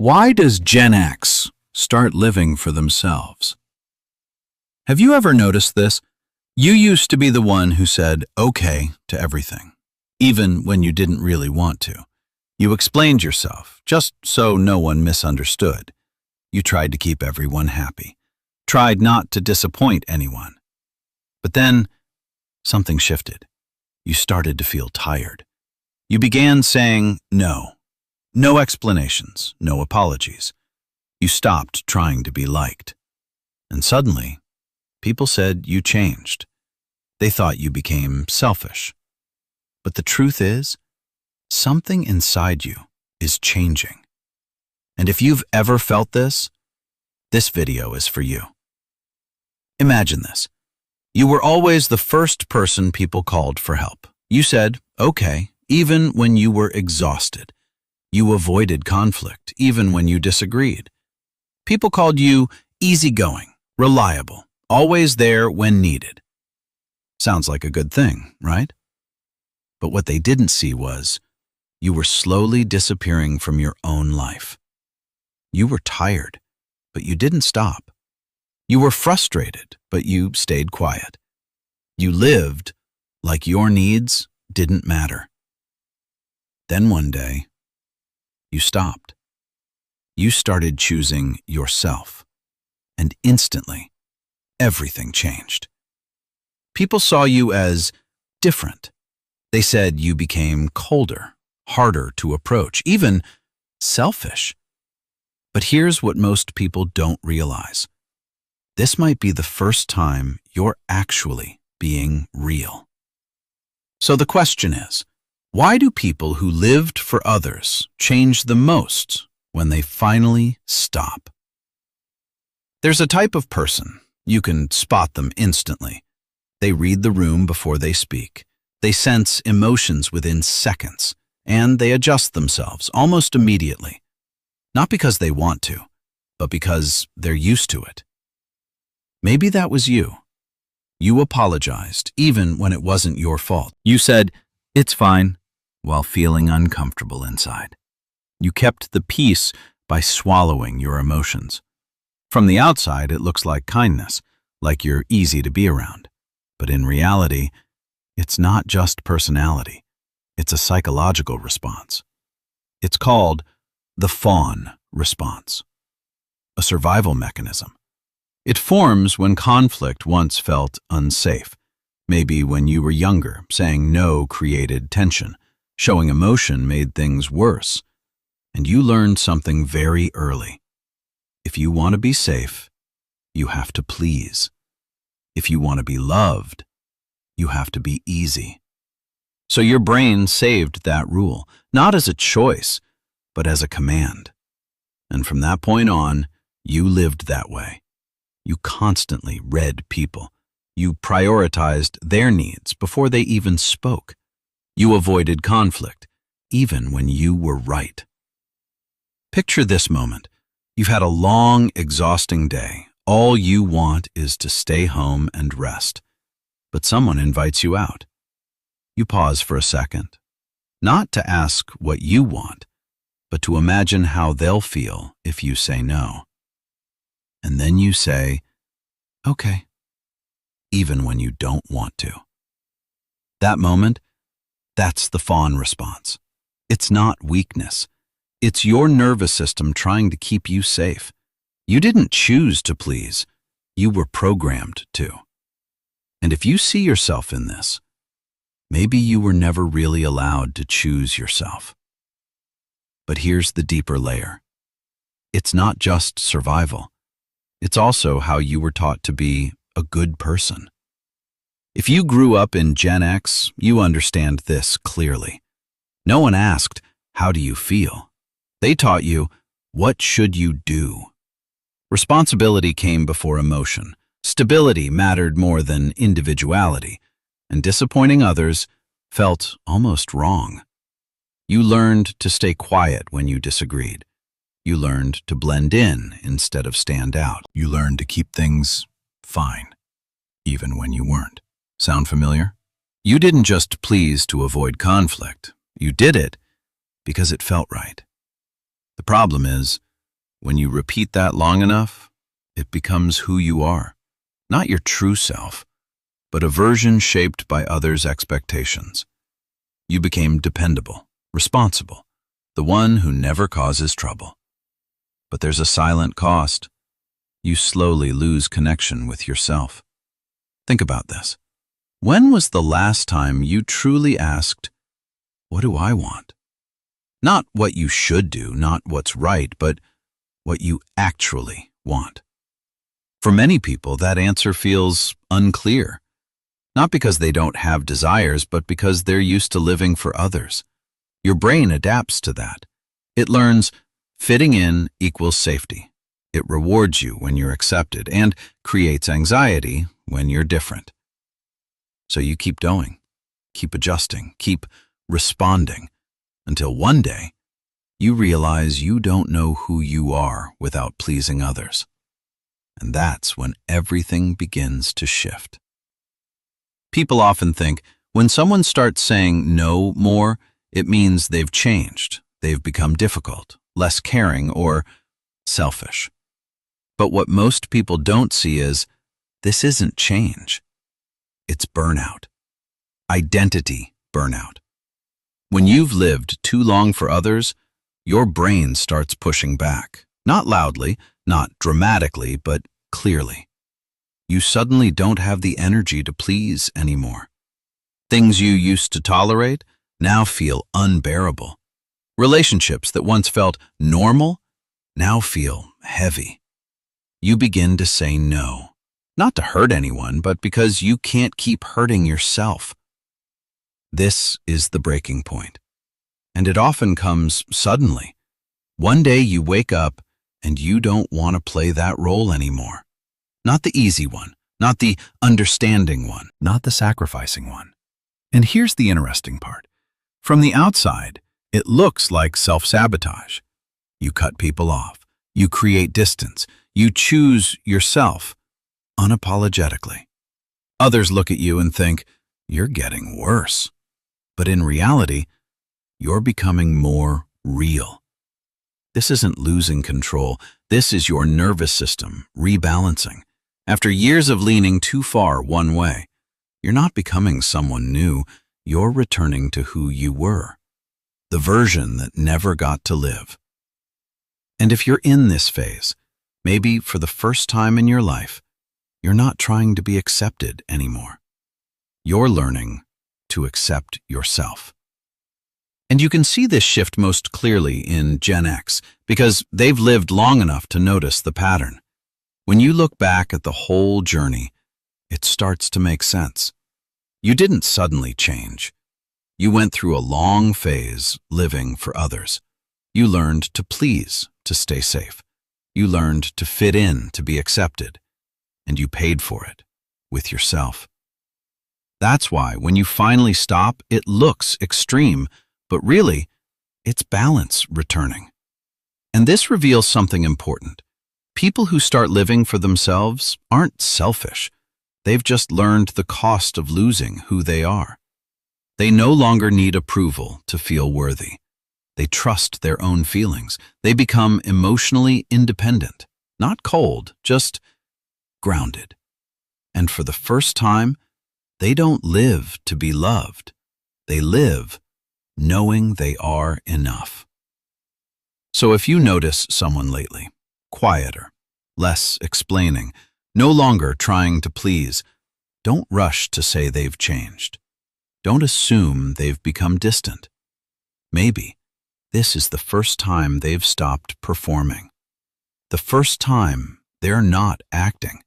Why does Gen X start living for themselves? Have you ever noticed this? You used to be the one who said okay to everything, even when you didn't really want to. You explained yourself, just so no one misunderstood. You tried to keep everyone happy, tried not to disappoint anyone. But then, something shifted. You started to feel tired. You began saying no. No explanations, no apologies. You stopped trying to be liked. And suddenly, people said you changed. They thought you became selfish. But the truth is, something inside you is changing. And if you've ever felt this video is for you. Imagine this. You were always the first person people called for help. You said, okay, even when you were exhausted. You avoided conflict, even when you disagreed. People called you easygoing, reliable, always there when needed. Sounds like a good thing, right? But what they didn't see was you were slowly disappearing from your own life. You were tired, but you didn't stop. You were frustrated, but you stayed quiet. You lived like your needs didn't matter. Then one day, you stopped. You started choosing yourself, and instantly, everything changed. People saw you as different. They said you became colder, harder to approach, even selfish. But here's what most people don't realize. This might be the first time you're actually being real. So the question is, why do people who lived for others change the most when they finally stop? There's a type of person. You can spot them instantly. They read the room before they speak. They sense emotions within seconds, and they adjust themselves almost immediately. Not because they want to, but because they're used to it. Maybe that was you. You apologized, even when it wasn't your fault. You said, "It's fine," while feeling uncomfortable inside. You kept the peace by swallowing your emotions. From the outside, it looks like kindness, like you're easy to be around. But in reality, it's not just personality. It's a psychological response. It's called the fawn response, a survival mechanism. It forms when conflict once felt unsafe. Maybe when you were younger, saying no created tension. Showing emotion made things worse. And you learned something very early. If you want to be safe, you have to please. If you want to be loved, you have to be easy. So your brain saved that rule, not as a choice, but as a command. And from that point on, you lived that way. You constantly read people. You prioritized their needs before they even spoke. You avoided conflict, even when you were right. Picture this moment. You've had a long, exhausting day. All you want is to stay home and rest. But someone invites you out. You pause for a second, not to ask what you want, but to imagine how they'll feel if you say no. And then you say, okay, even when you don't want to. That moment, that's the fawn response. It's not weakness. It's your nervous system trying to keep you safe. You didn't choose to please. You were programmed to. And if you see yourself in this, maybe you were never really allowed to choose yourself. But here's the deeper layer. It's not just survival. It's also how you were taught to be a good person. If you grew up in Gen X, you understand this clearly. No one asked, how do you feel? They taught you, what should you do? Responsibility came before emotion. Stability mattered more than individuality, and disappointing others felt almost wrong. You learned to stay quiet when you disagreed. You learned to blend in instead of stand out. You learned to keep things fine, even when you weren't. Sound familiar? You didn't just please to avoid conflict. You did it because it felt right. The problem is, When you repeat that long enough, it becomes who you are. Not your true self, but a version shaped by others' expectations. You became dependable, responsible, the one who never causes trouble. But there's a silent cost. You slowly lose connection with yourself. Think about this. When was the last time you truly asked, "What do I want?" Not what you should do, not what's right, but what you actually want. For many people, that answer feels unclear. Not because they don't have desires, but because they're used to living for others. Your brain adapts to that. It learns fitting in equals safety. It rewards you when you're accepted and creates anxiety when you're different. So you keep going, keep adjusting, keep responding, until one day you realize you don't know who you are without pleasing others. And that's when everything begins to shift. People often think when someone starts saying no more, it means they've changed, they've become difficult, less caring, or selfish. But what most people don't see is this isn't change. It's burnout. Identity burnout. When you've lived too long for others, your brain starts pushing back. Not loudly, not dramatically, but clearly. You suddenly don't have the energy to please anymore. Things you used to tolerate now feel unbearable. Relationships that once felt normal now feel heavy. You begin to say no, not to hurt anyone, but because you can't keep hurting yourself. This is the breaking point, and it often comes suddenly. One day you wake up and you don't want to play that role anymore. Not the easy one, not the understanding one, not the sacrificing one. And here's the interesting part. From the outside, it looks like self-sabotage. You cut people off, you create distance, you choose yourself unapologetically. Others look at you and think, you're getting worse. But in reality, you're becoming more real. This isn't losing control. This is your nervous system rebalancing. After years of leaning too far one way, you're not becoming someone new. You're returning to who you were, the version that never got to live. And if you're in this phase, maybe for the first time in your life, you're not trying to be accepted anymore. You're learning to accept yourself. And you can see this shift most clearly in Gen X because they've lived long enough to notice the pattern. When you look back at the whole journey, it starts to make sense. You didn't suddenly change. You went through a long phase living for others. You learned to please, to stay safe. You learned to fit in, to be accepted. And you paid for it with yourself. That's why when you finally stop, it looks extreme, but really, it's balance returning. And this reveals something important. People who start living for themselves aren't selfish. They've just learned the cost of losing who they are. They no longer need approval to feel worthy. They trust their own feelings. They become emotionally independent, not cold, just grounded. And for the first time, they don't live to be loved. They live knowing they are enough. So if you notice someone lately, quieter, less explaining, no longer trying to please, don't rush to say they've changed. Don't assume they've become distant. Maybe this is the first time they've stopped performing. The first time they're not acting.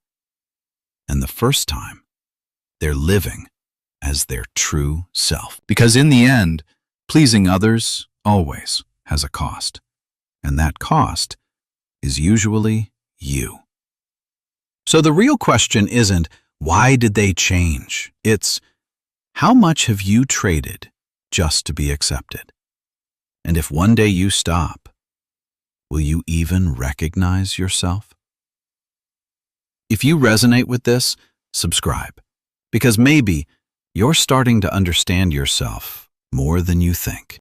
And the first time they're living as their true self. Because in the end, pleasing others always has a cost. And that cost is usually you. So the real question isn't, why did they change? It's, how much have you traded just to be accepted? And if one day you stop, will you even recognize yourself? If you resonate with this, subscribe, because maybe you're starting to understand yourself more than you think.